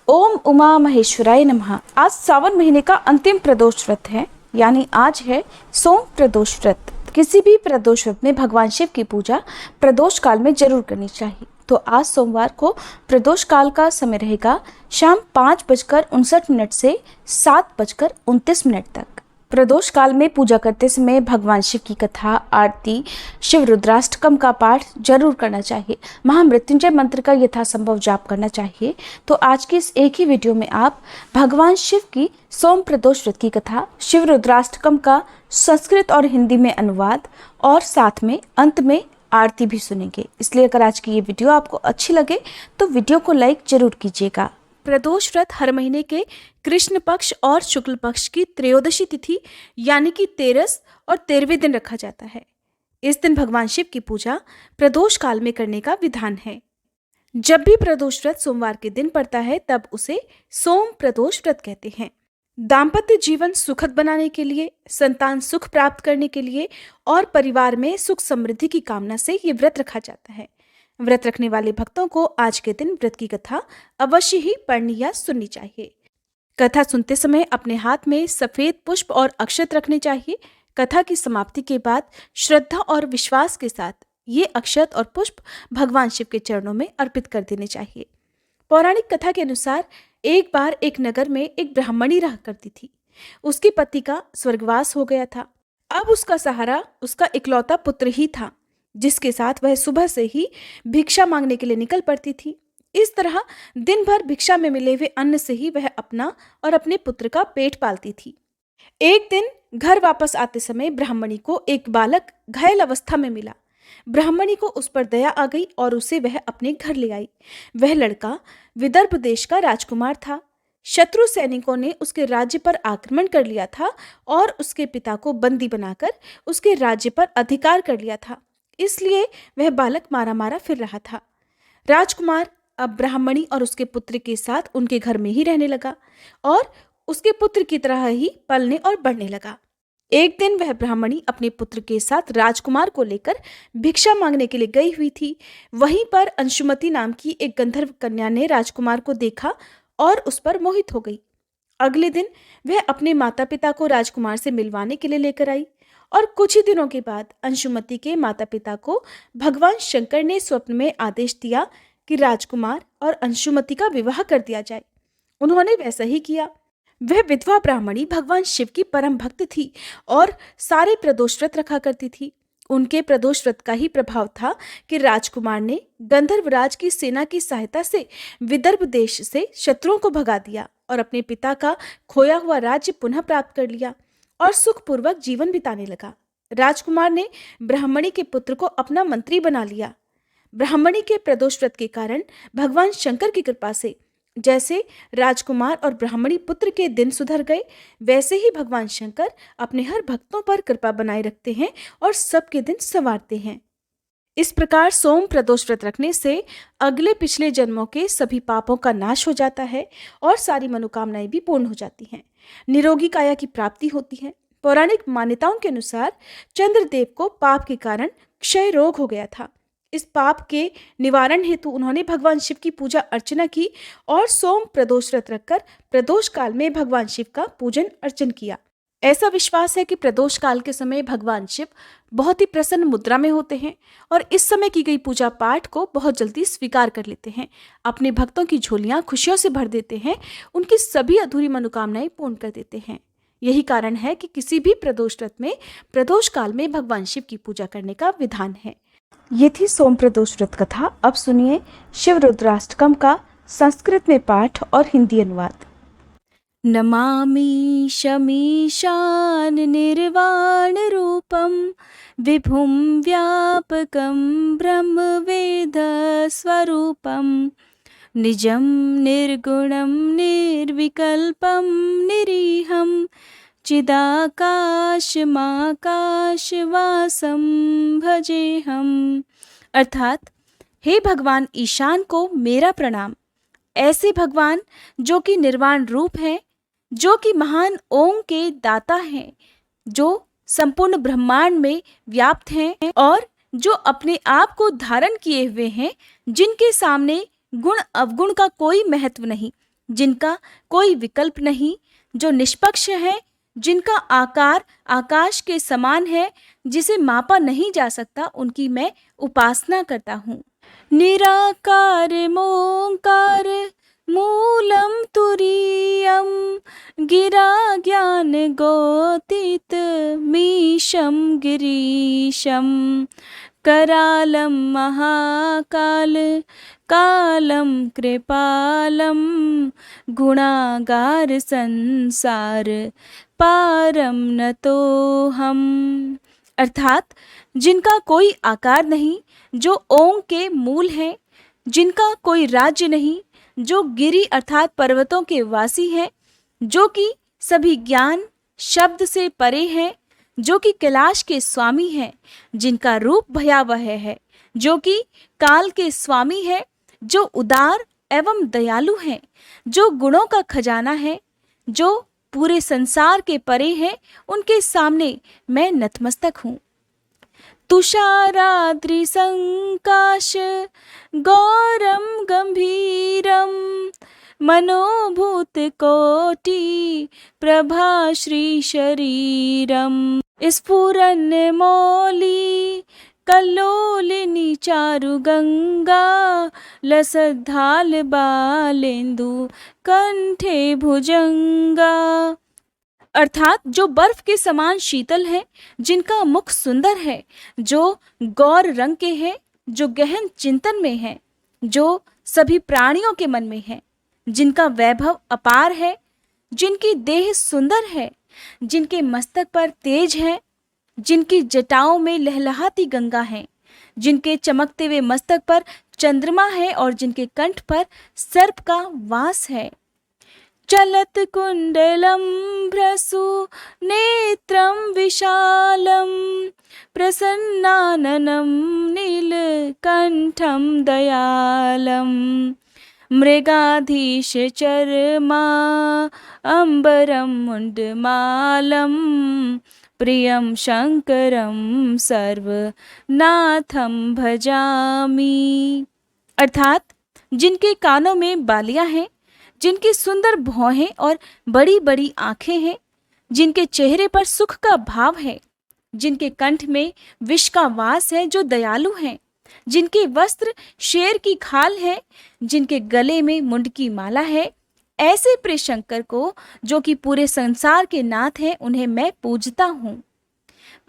ओम उमा महेश्वराय नमः। आज सावन महीने का अंतिम प्रदोष व्रत है, यानी आज है सोम प्रदोष व्रत। किसी भी प्रदोष व्रत में भगवान शिव की पूजा प्रदोष काल में जरूर करनी चाहिए। तो आज सोमवार को प्रदोष काल का समय रहेगा शाम 5:59 से 7:29 तक। प्रदोष काल में पूजा करते समय भगवान शिव की कथा, आरती, शिव रुद्राष्टकम का पाठ जरूर करना चाहिए। महामृत्युंजय मंत्र का यथासंभव जाप करना चाहिए। तो आज की इस एक ही वीडियो में आप भगवान शिव की सोम प्रदोष व्रत की कथा, शिव रुद्राष्टकम का संस्कृत और हिंदी में अनुवाद और साथ में अंत में आरती भी सुनेंगे। इसलिए अगर आज की ये वीडियो आपको अच्छी लगे तो वीडियो को लाइक जरूर कीजिएगा। प्रदोष व्रत हर महीने के कृष्ण पक्ष और शुक्ल पक्ष की त्रयोदशी तिथि यानी कि 13 और 13वें दिन रखा जाता है। इस दिन भगवान शिव की पूजा प्रदोष काल में करने का विधान है। जब भी प्रदोष व्रत सोमवार के दिन पड़ता है तब उसे सोम प्रदोष व्रत कहते हैं। दाम्पत्य जीवन सुखद बनाने के लिए, संतान सुख प्राप्त करने के लिए और परिवार में सुख समृद्धि की कामना से ये व्रत रखा जाता है। व्रत रखने वाले भक्तों को आज के दिन व्रत की कथा अवश्य ही पढ़नी या सुननी चाहिए। कथा सुनते समय अपने हाथ में सफेद पुष्प और अक्षत रखने चाहिए। कथा की समाप्ति के बाद श्रद्धा और विश्वास के साथ ये अक्षत और पुष्प भगवान शिव के चरणों में अर्पित कर देने चाहिए। पौराणिक कथा के अनुसार एक बार एक नगर में एक ब्राह्मणी रहा करती थी। उसके पति का स्वर्गवास हो गया था। अब उसका सहारा उसका इकलौता पुत्र ही था, जिसके साथ वह सुबह से ही भिक्षा मांगने के लिए निकल पड़ती थी। इस तरह दिन भर भिक्षा में मिले हुए अन्न से ही वह अपना और अपने पुत्र का पेट पालती थी। एक दिन घर वापस आते समय ब्राह्मणी को एक बालक घायल अवस्था में मिला। ब्राह्मणी को उस पर दया आ गई और उसे वह अपने घर ले आई। वह लड़का विदर्भ देश का राजकुमार था। शत्रु सैनिकों ने उसके राज्य पर आक्रमण कर लिया था और उसके पिता को बंदी बनाकर उसके राज्य पर अधिकार कर लिया था। इसलिए वह बालक मारा मारा फिर रहा था। राजकुमार अब ब्राह्मणी और उसके पुत्र के साथ उनके घर में ही रहने लगा और उसके पुत्र की तरह ही पलने और बढ़ने लगा। एक दिन वह ब्राह्मणी अपने पुत्र के साथ राजकुमार को लेकर भिक्षा मांगने के लिए गई हुई थी। वहीं पर अंशुमति नाम की एक गंधर्व कन्या ने राजकुमार को देखा और उस पर मोहित हो गई। अगले दिन वह अपने माता पिता को राजकुमार से मिलवाने के लिए लेकर आई और कुछ ही दिनों के बाद अंशुमति के माता पिता को भगवान शंकर ने स्वप्न में आदेश दिया कि राजकुमार और अंशुमति का विवाह कर दिया जाए। उन्होंने वैसा ही किया। वह विधवा ब्राह्मणी भगवान शिव की परम भक्त थी और सारे प्रदोष व्रत रखा करती थी। उनके प्रदोष व्रत का ही प्रभाव था कि राजकुमार ने गंधर्वराज की सेना की सहायता से विदर्भ देश से शत्रुओं को भगा दिया और अपने पिता का खोया हुआ राज्य पुनः प्राप्त कर लिया और सुखपूर्वक जीवन बिताने लगा। राजकुमार ने ब्राह्मणी के पुत्र को अपना मंत्री बना लिया। ब्राह्मणी के प्रदोष व्रत के कारण भगवान शंकर की कृपा से जैसे राजकुमार और ब्राह्मणी पुत्र के दिन सुधर गए, वैसे ही भगवान शंकर अपने हर भक्तों पर कृपा बनाए रखते हैं और सबके दिन संवारते हैं। इस प्रकार सोम प्रदोष व्रत रखने से अगले पिछले जन्मों के सभी पापों का नाश हो जाता है और सारी मनोकामनाएं भी पूर्ण हो जाती हैं। निरोगी काया की प्राप्ति होती है। पौराणिक मान्यताओं के अनुसार चंद्रदेव को पाप के कारण क्षय रोग हो गया था। इस पाप के निवारण हेतु उन्होंने भगवान शिव की पूजा अर्चना की और सोम प्रदोष व्रत रखकर प्रदोष काल में भगवान शिव का पूजन अर्चन किया। ऐसा विश्वास है कि प्रदोष काल के समय भगवान शिव बहुत ही प्रसन्न मुद्रा में होते हैं और इस समय की गई पूजा पाठ को बहुत जल्दी स्वीकार कर लेते हैं। अपने भक्तों की झोलियां खुशियों से भर देते हैं, उनकी सभी अधूरी मनोकामनाएं पूर्ण कर देते हैं। यही कारण है कि किसी भी प्रदोष व्रत में प्रदोष काल में भगवान शिव की पूजा करने का विधान है। ये थी सोम प्रदोष व्रत कथा। अब सुनिए शिव रुद्राष्टकम का संस्कृत में पाठ और हिंदी अनुवाद। नमामि शमीशान निर्वाण रूपम विभुं व्यापकं ब्रह्मवेद स्वरूपम निजं निर्गुणं निर्विकल्पं निरीहं चिदाकाशमाकाशवासं भजेहम्। अर्थात, हे भगवान ईशान को मेरा प्रणाम। ऐसे भगवान जो कि निर्वाण रूप है, जो कि महान ओम के दाता हैं, जो संपूर्ण ब्रह्मांड में व्याप्त हैं और जो अपने आप को धारण किए हुए हैं, जिनके सामने गुण अवगुण का कोई महत्व नहीं, जिनका कोई विकल्प नहीं, जो निष्पक्ष है, जिनका आकार आकाश के समान है, जिसे मापा नहीं जा सकता, उनकी मैं उपासना करता हूँ। निराकार मोंकार मूलम तुरीयम गिरा ज्ञान गोतीत मीशम गिरीशम करालम महाकाल कालम कृपालम गुणागार संसार पारम न तो हम। अर्थात जिनका कोई आकार नहीं, जो ओम के मूल हैं, जिनका कोई राज्य नहीं, जो गिरि अर्थात पर्वतों के वासी हैं, जो कि सभी ज्ञान शब्द से परे हैं, जो कि कैलाश के स्वामी हैं, जिनका रूप भयावह है, जो कि काल के स्वामी है, जो उदार एवं दयालु हैं, जो गुणों का खजाना है, जो पूरे संसार के परे हैं, उनके सामने मैं नतमस्तक हूँ। तुषाराद्रि संकाश गौरम गंभीरम मनोभूत कोटि प्रभा श्री शरीरम स्फुरन् मौली कल्लोलिनी चारु गंगा लसद्धाल बालेंदु कंठे भुजंगा। अर्थात जो बर्फ के समान शीतल है, जिनका मुख सुंदर है, जो गौर रंग के हैं, जो गहन चिंतन में है, जो सभी प्राणियों के मन में है, जिनका वैभव अपार है, जिनकी देह सुंदर है, जिनके मस्तक पर तेज है, जिनकी जटाओं में लहलहाती गंगा है, जिनके चमकते हुए मस्तक पर चंद्रमा है और जिनके कंठ पर सर्प का वास है। चलत कुंडलम भ्रसु नेत्रम विशालम प्रसन्नाननम नीलकंठम दयालम मृगाधीश चरमा अंबरम मुंडमालम प्रियम शंकरम सर्वनाथम भजामि। अर्थात जिनके कानों में बालियां हैं, जिनकी सुंदर भौहें और बड़ी बड़ी आंखें हैं, जिनके चेहरे पर सुख का भाव है, जिनके कंठ में विष का वास है, जो दयालु हैं, जिनके वस्त्र शेर की खाल है, जिनके गले में मुंड की माला है, ऐसे प्रिय शंकर को, जो कि पूरे संसार के नाथ हैं, उन्हें मैं पूजता हूँ।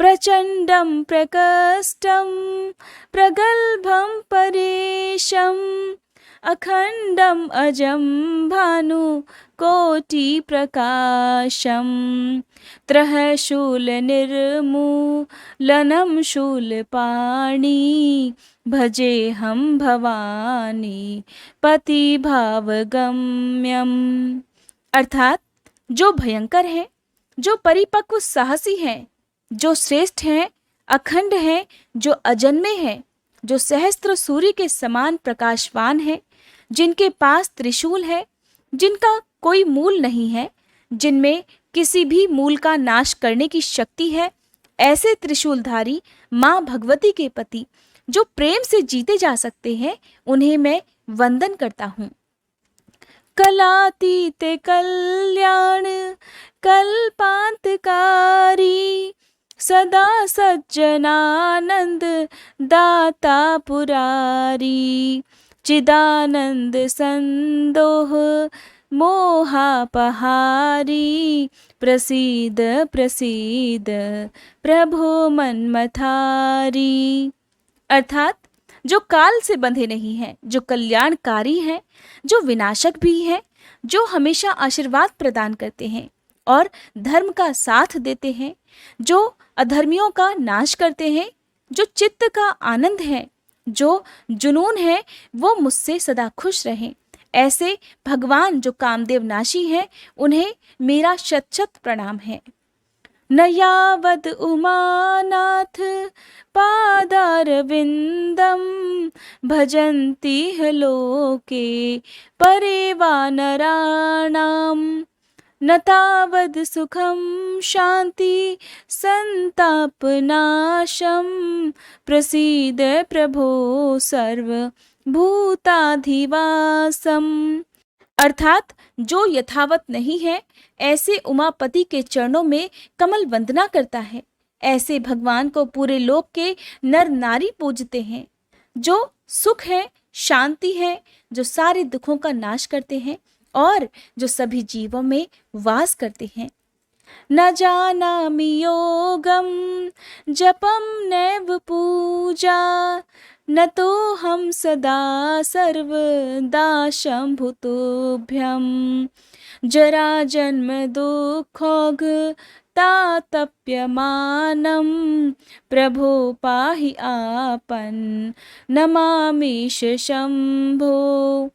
प्रचंडम प्रकष्टम प्रगल्भम परेशम अखंडम अजम भानु कोटि प्रकाशम त्रहशूल निर्मूलनम शूलपाणि भजे हम भवानी पति भावगम्यम। अर्थात जो भयंकर है, जो परिपक्व साहसी है, जो श्रेष्ठ हैं, अखंड हैं, जो अजन्मे हैं, जो सहस्त्र सूर्य के समान प्रकाशवान है, जिनके पास त्रिशूल है, जिनका कोई मूल नहीं है, जिनमें किसी भी मूल का नाश करने की शक्ति है, ऐसे त्रिशूलधारी माँ भगवती के पति, जो प्रेम से जीते जा सकते हैं, उन्हें मैं वंदन करता हूँ। कलातीत कल्याण कल्पांतकारी सदा सज्जनानंद दाता पुरारी चिदानंद संदोह मोहापहारी प्रसीद प्रसीद प्रभो मनमथारी। अर्थात जो काल से बंधे नहीं हैं, जो कल्याणकारी हैं, जो विनाशक भी हैं, जो हमेशा आशीर्वाद प्रदान करते हैं और धर्म का साथ देते हैं, जो अधर्मियों का नाश करते हैं, जो चित्त का आनंद है, जो जुनून है, वो मुझसे सदा खुश रहें। ऐसे भगवान जो कामदेव नाशी हैं, उन्हें मेरा शत शत प्रणाम है। न यावद उमानाथ पादारविंदम भजन्ति ह लोके परे वानराणाम न तावद सुखम शांति संताप नाशम प्रसीद प्रभो सर्व भूताधिवासम। अर्थात जो यथावत नहीं है, ऐसे उमापति के चरणों में कमल वंदना करता है। ऐसे भगवान को पूरे लोक के नर नारी पूजते हैं। जो सुख है, शांति है, जो सारे दुखों का नाश करते हैं और जो सभी जीवों में वास करते हैं। न जानामि योगम जपम नैव पूजा, न तो हम सदा सर्वदा शंभुतुभ्यम। जरा जन्म दुखोग तातप्यमानम, प्रभो पाहि आपन नमामीश शंभो।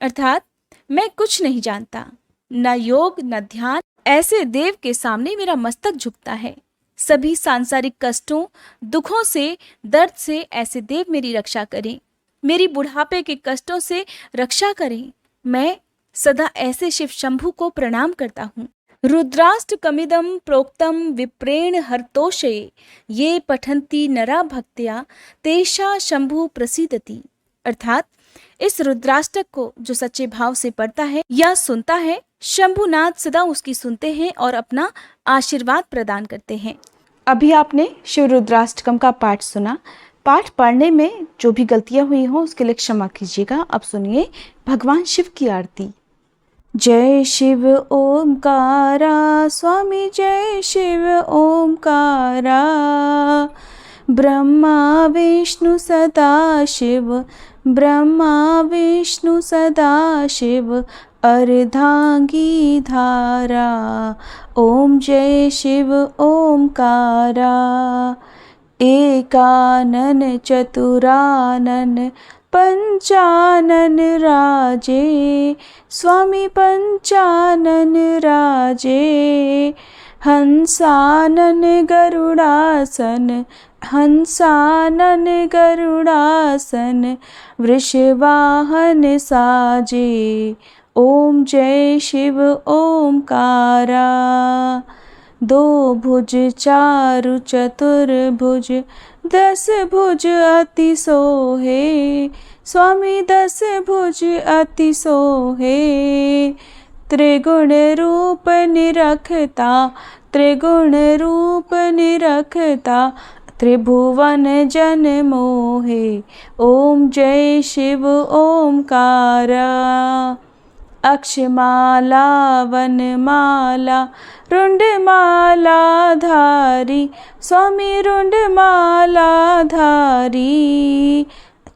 अर्थात मैं कुछ नहीं जानता, न योग न ध्यान, ऐसे देव के सामने मेरा मस्तक झुकता है। सभी सांसारिक कष्टों, दुखों से, दर्द से ऐसे देव मेरी रक्षा करें, मेरी बुढ़ापे के कष्टों से रक्षा करें। मैं सदा ऐसे शिव शंभु को प्रणाम करता हूँ। रुद्राष्टकमिदं प्रोक्तम विप्रेण हर्तोषये, ये पठन्ति नरा भक्त्या तेषा शंभु प्रसीदति। अर्थात इस रुद्राष्टक को जो सच्चे भाव से पढ़ता है या सुनता है, शंभुनाथ सदा उसकी सुनते हैं और अपना आशीर्वाद प्रदान करते हैं। अभी आपने शिव रुद्राष्टकम का पाठ सुना। पाठ पढ़ने में जो भी गलतियां हुई हों उसके लिए क्षमा कीजिएगा। अब सुनिए भगवान शिव की आरती। जय शिव ओमकारा, स्वामी जय शिव ओमकारा। ब्रह्मा विष्णु सदा शिव, ब्रह्मा विष्णु सदा शिव, अर्धांगी धारा। ओम जय शिव ओमकारा। एकानन चतुरानन पंचानन राजे, स्वामी पंचानन राजे। हंसानन गरुड़ासन, हंसानन गरुड़ासन, वृषवाहन साजे। ओम जय शिव ओमकारा। दो भुज चारु चतुर्भुज, 10 भुज अति सोहे, स्वामी 10 भुज अति सोहे। त्रिगुण रूप निरखता, त्रिगुण रूप निरखता, त्रिभुवन जन मोहे। ओम जय शिव ओमकारा। अक्षमाला वनमाला रुंडमाला धारी, स्वामी रुंडमाला धारी।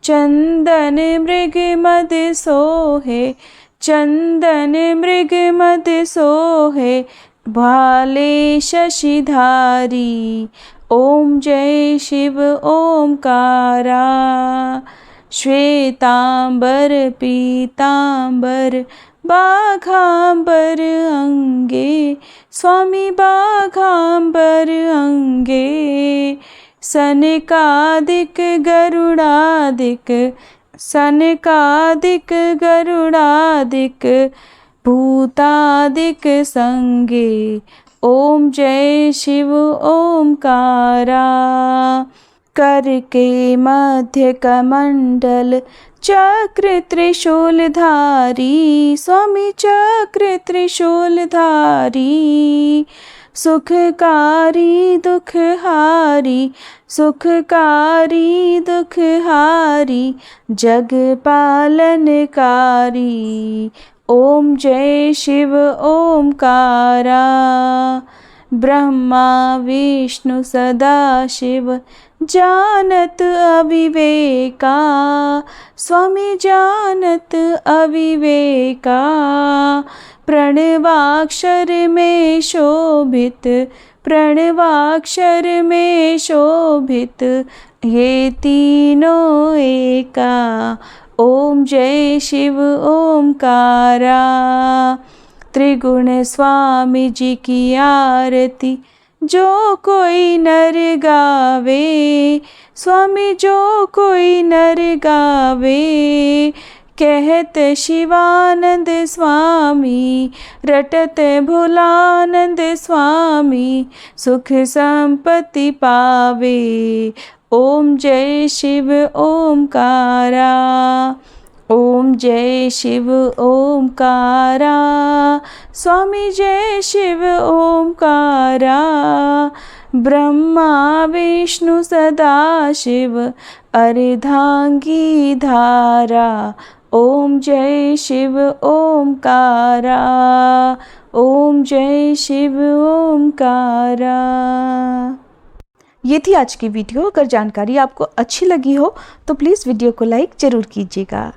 चंदन मृग मद सोहे, चंदन मृग मद सोहे, भाले शशिधारी। ओम जय शिव ओमकारा। श्वेतांबर पीतांबर बाघांबर अंगे, स्वामी बाघांबर अंगे। सनकादिक गरुड़ादिक, सनकादिक गरुड़ादिक, भूतादिक संगे। ओम जय शिव ओमकारा। कर के मध्य कमंडल चक्र त्रिशूलधारी, स्वामी चक्र त्रिशूलधारी। सुखकारी दुखहारी, सुखकारी दुखहारी, जग पालनकारी। ओम जय शिव ओमकारा। ब्रह्मा विष्णु सदा शिव, जानत अविवेका, स्वामी जानत अविवेका। प्रणवाक्षर में शोभित, प्रणवाक्षर में शोभित, ये तीनों एका। ओम जय शिव ओमकारा। त्रिगुण स्वामी जी की आरती जो कोई नर गावे, स्वामी जो कोई नर गावे। कहत शिवानंद स्वामी, रटत भोलानंद स्वामी, सुख संपत्ति पावे। ओम जय शिव ओमकारा। ओम जय शिव ओमकारा, स्वामी जय शिव ओमकारा, ब्रह्मा विष्णु सदा शिव अर्धांगी धारा। ओम जय शिव ओमकारा, ओम जय शिव ओमकारा। ये थी आज की वीडियो। अगर जानकारी आपको अच्छी लगी हो तो प्लीज़ वीडियो को लाइक ज़रूर कीजिएगा।